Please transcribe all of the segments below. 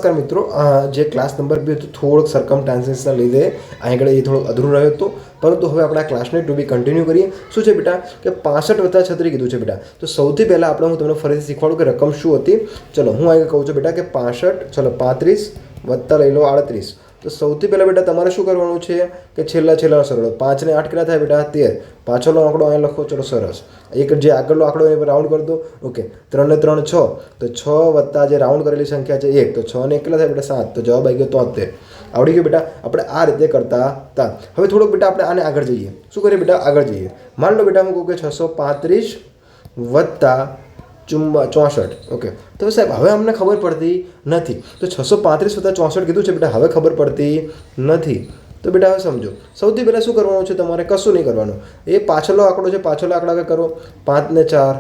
નમસ્કાર મિત્રો, જે ક્લાસ નંબર 2 હતો થોડોક સરકમસ્ટાન્સીસના લીધે આગળ એ થોડોક અધૂરું રહ્યો હતો, પરંતુ હવે આપણે આ ક્લાસને ટુ બી કન્ટિન્યુ કરીએ. શું છે બેટા કે 65 + 36 કીધું છે બેટા. તો સૌથી પહેલાં હું તમને ફરીથી શીખવાડું કે રકમ શું હતી. ચલો હું આગળ કહું છું બેટા કે 65 ચલો 35 વત્તા લઈ લો 38. તો સૌથી પહેલાં બેટા તમારે શું કરવાનું છે કે છેલ્લા સરળો 5 ને 8 કેટલા થાય બેટા 13. પાછળનો આંકડો અહીં લખો. ચલો સરસ. એક જે આગળનો આંકડો એ રાઉન્ડ કરી દો. ઓકે 3 ને 3 6, તો 6 વત્તા જે રાઉન્ડ કરેલી સંખ્યા છે 1, તો 6 ને 1 કેટલા થાય બેટા 7. તો જવાબ આવી ગયો 73. આવડી ગયું બેટા. આપણે આ રીતે કરતા હતા. હવે થોડુંક બેટા આપણે આને આગળ જઈએ. શું કરીએ બેટા આગળ જઈએ. માન લો બેટા હું કહું કે 635 વત્તા 64. ઓકે તો સાહેબ હવે અમને ખબર પડતી નથી. તો 635 વત્તા 64 કીધું છે બેટા, હવે ખબર પડતી નથી. તો બેટા હવે સમજો. સૌથી પહેલાં શું કરવાનું છે તમારે? કશું નહીં કરવાનું. એ પાછળનો આંકડો છે, પાછળનો આંકડા આગળ કરો. 5 ને 4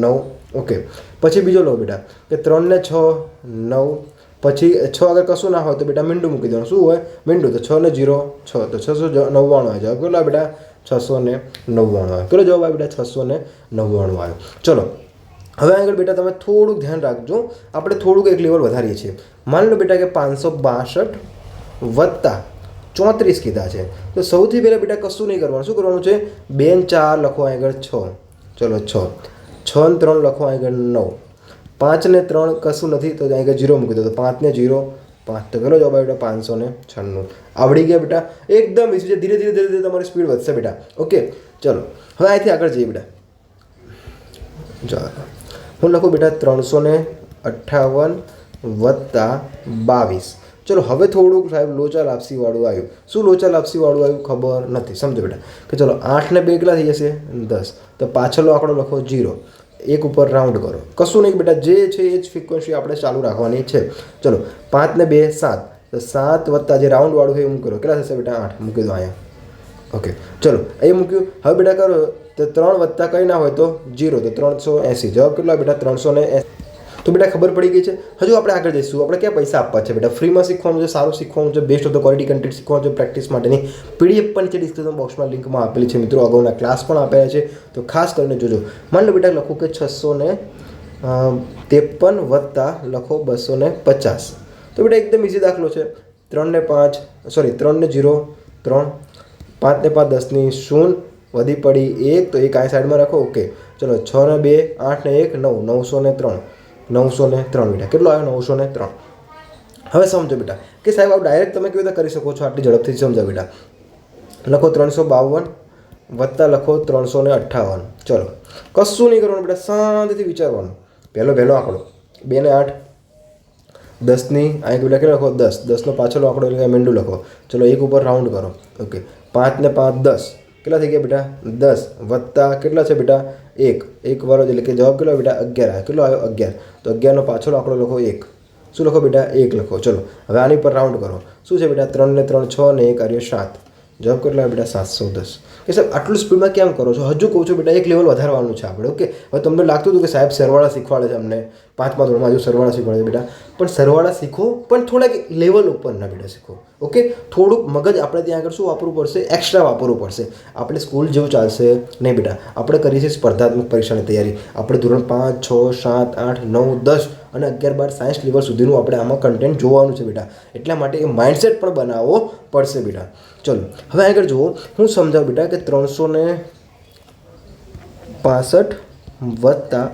9. ઓકે પછી બીજો લો બેટા કે 3 ને 6 9. પછી 6 આગળ કશું ના હોય તો બેટા મીંડું મૂકી દેવાનું. શું હોય? મીંડું. તો 6 ને 0 6, તો 699 આવે. જવાબ કેટલો બેટા? 699 આવે. કેટલો જવાબ આવે બેટા? 699 આવે. ચલો હવે આગળ બેટા તમે થોડુંક ધ્યાન રાખજો. આપણે થોડુંક એક લેવલ વધારીએ છીએ. માની લો બેટા કે 562 વત્તા 34 કીધા છે. તો સૌથી પહેલાં બેટા કશું નહીં કરવાનું. શું કરવાનું છે? 2 ને 4 લખો આગળ 6. ચલો 6 6 ને 3 લખો આગળ 9. 5 ને 3 કશું નથી તો આગળ 0 મૂકી દો. તો 5 ને 0 5. તો પેલો જવાબ આવે બેટા 596. આવડી ગયા બેટા. એકદમ ઇઝી છે. ધીરે ધીરે તમારી સ્પીડ વધશે બેટા. ઓકે ચલો હવે અહીંથી આગળ જઈએ બેટા. ચાલો હું લખું બેટા 358 વત્તા 22. ચલો હવે થોડુંક સાહેબ લોચા લાપસીવાળું આવ્યું. શું લોચા લાપસીવાળું આવ્યું ખબર નથી. સમજો બેટા કે ચલો 8 ને 2 કેટલા થઈ જશે? 10. તો પાછળનો આંકડો લખો 0. 1 ઉપર રાઉન્ડ કરો. કશું નહીં બેટા, જે છે એ જ ફ્રિક્વન્સી આપણે ચાલુ રાખવાની છે. ચલો 5 ને 2 7. તો 7 વત્તા જે રાઉન્ડવાળું છે એ મૂકી કેટલા થશે બેટા? 8 મૂકી દો અહીંયા. ઓકે ચલો એ મૂક્યું. હવે બેટા કરો તો 3 વત્તા કંઈ ના હોય તો 0, તો 380. જવાબ કેટલા બેટા? 380. તો બેટા ખબર પડી ગઈ છે. હજુ આપણે આગળ જઈશું. આપણે ક્યાં પૈસા આપવા છે બેટા? ફ્રીમાં શીખવાનું છે, સારું શીખવાનું છે, best of the quality content શીખવાનું છે. પ્રેક્ટિસ માટેની PDF પણ છે ડિસ્ક્રિપ્શન બોક્સમાં લિંકમાં આપેલી છે મિત્રો. અગાઉના ક્લાસ પણ આપેલા છે, તો ખાસ કરીને જોજો. માની લો બેટા લખું કે 653 વત્તા લખો 250. તો બેટા એકદમ ઇઝી દાખલો છે. 3 ને 5 સોરી 3 ને 0 3, 5 ને 5 10 ની 0 વધી પડી 1, તો 1 આ સાઈડમાં રાખો. ઓકે ચલો 6 ને 2 8 ને 1 9 903 903 બેટા. કેટલો આવ્યો? 903. હવે સમજો બેટા કે સાહેબ આપ ડાયરેક્ટ તમે કેવી રીતે કરી શકો છો? આટલી ઝડપથી સમજાવ બેટા. લખો 352 વત્તા લખો 358. ચલો કશું નહીં કરવાનું બેટા, શાંતિથી વિચારવાનું. પહેલો આંકડો 2 ને 8 10 ની અહીં બેટા કેટલો લખો? 10. 10 નો પાછળનો આંકડો એટલે મીંડું લખો. ચલો 1 ઉપર રાઉન્ડ કરો. ઓકે 5 ને 5 10. કેટલા થઈ ગયા બેટા? 10 વત્તા કેટલા છે બેટા? 1 વાળો એટલે કે જવાબ કેટલો બેટા? 11 આવે. કેટલો આવ્યો? 11. તો 11 નો પાછળનો આંકડો લખો 1. શું લખો બેટા? 1 લખો. ચલો હવે આની પર રાઉન્ડ કરો. શું છે બેટા? 3 ને 3 6 ને 1 આવ્યો 7. જવાબ કેટલો આવે બેટા? 710. કે સાહેબ આટલું સ્પીડમાં કેમ કરો છો? હજુ કહું છું બેટા એક લેવલ વધારવાનું છે આપણે. ઓકે હવે તમને લાગતું હતું કે સાહેબ સરવાળા શીખવાડે છે અમને 5મા ધોરણમાં, હજુ સરવાળા શીખવાડે છે બેટા. પણ સરવાળા શીખો પણ થોડાક લેવલ ઉપરના બેટા શીખો. ઓકે થોડુંક મગજ આપણે ત્યાં આગળ શું વાપરવું પડશે? એક્સ્ટ્રા વાપરવું પડશે. આપણે સ્કૂલ જેવું ચાલશે નહીં બેટા. આપણે કરીએ છીએ સ્પર્ધાત્મક પરીક્ષાની તૈયારી. આપણે ધોરણ 5 6 7 8 9 10 અને 11 12 સાયન્સ લેવલ સુધીનું આપણે આમાં કન્ટેન્ટ જોવાનું છે બેટા. એટલા માટે એ માઇન્ડસેટ પણ બનાવવો પડશે બેટા. ચલો હવે આગળ જુઓ. હું સમજાવું બેટા કે 365 વત્તા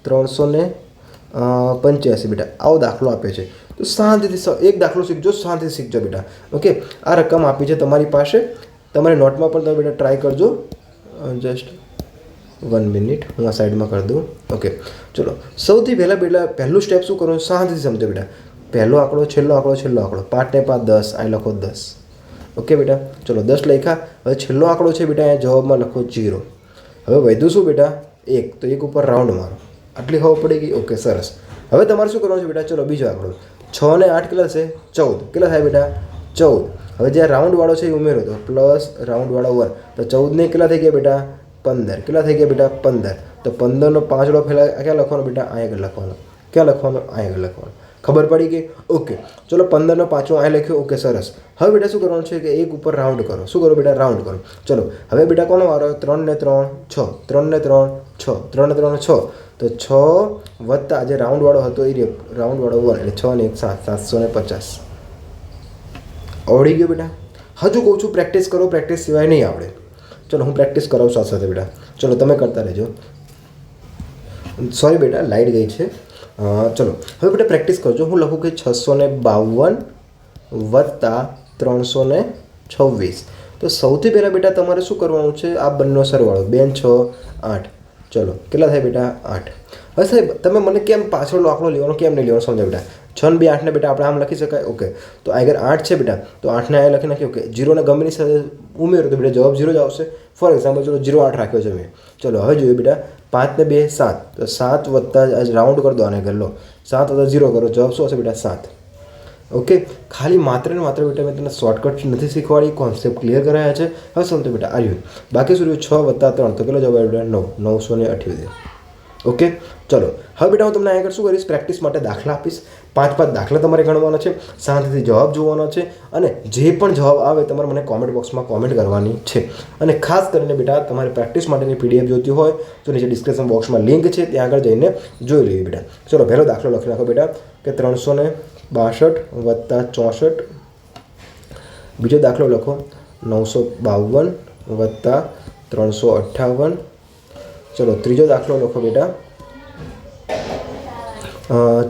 385 બેટા આવો દાખલો આપે છે. તો શાંતિથી એક દાખલો શીખજો, શાંતિથી શીખજો બેટા. ઓકે આ રકમ આપી છે તમારી પાસે. તમારી નોટમાં પણ તમે બેટા ટ્રાય કરજો. જસ્ટ 1 મિનિટ હું આ સાઈડમાં કરી દઉં. ઓકે ચલો સૌથી પહેલાં બેટા પહેલું સ્ટેપ શું કરવાનું? શાંતિથી સમજો બેટા. પહેલો આંકડો છેલ્લો આંકડો 5 ને 5 10 અહીં લખો 10. ઓકે બેટા ચલો 10 લખ્યા. હવે છેલ્લો આંકડો છે બેટા અહીંયા જવાબમાં લખો 0. હવે વધ્યું શું બેટા? 1, તો 1 ઉપર રાઉન્ડ મારો. આટલી ખબર પડી ગઈ. ઓકે સરસ. હવે તમારે શું કરવાનું છે બેટા? ચલો બીજો આંકડો 6 ને 8 કેટલા છે? 14. કેટલા થાય બેટા? 14. હવે જ્યાં રાઉન્ડવાળો છે એ ઉમેરો તો પ્લસ રાઉન્ડવાળો 1, તો 14 ને કેટલા થઈ ગયા બેટા? 15. કેટલા થઈ ગયા બેટા? 15. તો 15 નો 5 પહેલાં ક્યાં લખવાનો બેટા? અહીંયા આગળ લખવાનો. ક્યાં લખવાનો? અહીંયા આગળ લખવાનો. ખબર પડી ગઈ? ઓકે, ચલો 15નો પાછો અહીં લખ્યો. ઓકે, સરસ. હવે બેટા શું કરવાનું છે કે એક ઉપર રાઉન્ડ કરો. શું કરો બેટા? રાઉન્ડ કરો. ચલો હવે બેટા કોનો વારો? 3 ને 3 6, 3 ને 3 6, 3 ને 3 6. તો 6 વત્તા જે રાઉન્ડવાળો હતો એ રાઉન્ડવાળો 1 એટલે 6 ને 1 7, 750. આવડી ગયો બેટા? હજુ કહું છું પ્રેક્ટિસ કરો, પ્રેક્ટિસ સિવાય નહીં આવડે. ચલો હું પ્રેક્ટિસ કરાવું સાથે સાથે બેટા. ચલો તમે કરતા રહેજો. સોરી બેટા, લાઇટ ગઈ છે. ચલો હવે બેટા પ્રેક્ટિસ કરજો. હું લખું કે 652 વત્તા 326. તો સૌથી પહેલાં બેટા તમારે શું કરવાનું છે? આ બંનેનો સરવાળો. 2 6 8. ચલો કેટલા થાય બેટા? 8. હવે સાહેબ તમે મને કેમ પાછળનો આંકડો લેવાનો કેમ નહીં લેવાનો સમજાવ બેટા. 6 2 8 ને બેટા આપણે આમ લખી શકાય. ઓકે, તો આગળ 8 છે બેટા, તો 8 ને અહીંયા લખી નાખીએ. ઓકે, 0 ને ગમેની સાથે ઉમેરો તો બેટા જવાબ 0 જ આવશે. ફોર એક્ઝામ્પલ ચલો 0 8 રાખ્યો છે મેં. ચલો હવે જોઈએ બેટા, 5 ને 2 7, તો 7 વત્તા રાઉન્ડ કરી દો આને આગળ લો. 7 વત્તા 0 કરો, જવાબ શું હશે બેટા? 7. ઓકે, ખાલી માત્ર ને માત્ર બેટા મેં તમને શોર્ટકટ નથી શીખવાડી, કોન્સેપ્ટ ક્લિયર કરાયા છે. હવે સમજો બેટા આવ્યું. બાકી શું રહ્યું? 6 વત્તા 3 તો કેટલો જવાબ બેટા? 9, 978. ઓકે, ચલો હવે બેટા હું તમને આગળ શું કરીશ? પ્રેક્ટિસ માટે દાખલા આપીશ. 5 દાખલા તમારે ગણવાના છે, શાંતિથી જવાબ જોવાનો છે, અને જે પણ જવાબ આવે તમારે મને કોમેન્ટ બોક્સમાં કોમેન્ટ કરવાની છે. અને ખાસ કરીને બેટા તમારે પ્રેક્ટિસ માટેની PDF જોઈતી હોય તો નીચે ડિસ્ક્રિપ્શન બોક્સમાં લિંક છે, ત્યાં આગળ જઈને જોઈ લેવી બેટા. ચલો પહેલો દાખલો લખી નાખો બેટા કે 362 વત્તા 64. બીજો દાખલો લખો 952 વત્તા 358. ચલો ત્રીજો દાખલો લખો બેટા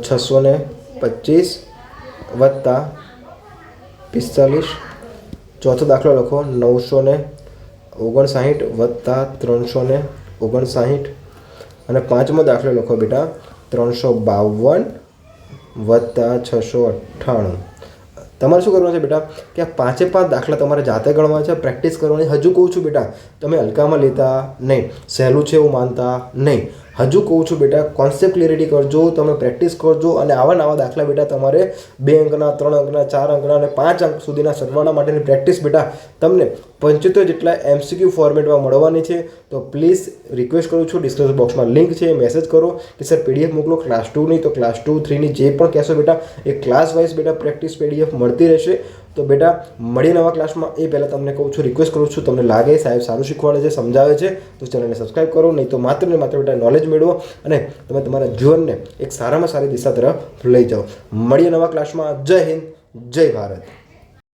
625 વત્તા 45. ચોથો દાખલો લખો 959 વત્તા 359. અને પાંચમો દાખલો લખો બેટા 352 વત્તા 698. તમારે શું કરવાનું છે બેટા કે આ 5 દાખલા તમારે જાતે ગણવા છે, પ્રેક્ટિસ કરવાની. હજુ કહું છું બેટા તમે હલકામાં લેતા નહીં, સહેલું છે એવું માનતા નહીં. હજુ કહું છું બેટા કોન્સેપ્ટ ક્લિયરિટી કરજો, તમે પ્રેક્ટિસ કરજો. અને આવા નવા દાખલા બેટા તમારે 2 અંકના, 3 અંકના, 4 અંકના અને 5 અંક સુધીના સરવાળા માટેની પ્રેક્ટિસ બેટા તમને 75 જેટલા MCQ ફોર્મેટમાં મળવાની છે. તો પ્લીઝ રિક્વેસ્ટ કરું છું, ડિસ્ક્રિપ્શન બોક્સમાં લિંક છે, મેસેજ કરો કે સર PDF મોકલો. ક્લાસ 2ની તો ક્લાસ 2 3ની જે પણ કહેશો બેટા એ ક્લાસ વાઇઝ બેટા પ્રેક્ટિસ PDF મળતી રહેશે. તો બેટા મળીએ નવા ક્લાસમાં. એ પહેલાં તમને કહું છું, રિક્વેસ્ટ કરું છું, તમને લાગે સાહેબ સારું શીખવાડે છે, સમજાવે છે, તો ચેનલને સબસ્ક્રાઈબ કરો. નહીં તો માત્ર ને માત્ર બેટા નોલેજ મેળવો અને તમે તમારા જીવનને એક સારામાં સારી દિશા તરફ લઈ જાઓ. મળીએ નવા ક્લાસમાં. જય હિન્દ, જય ભારત.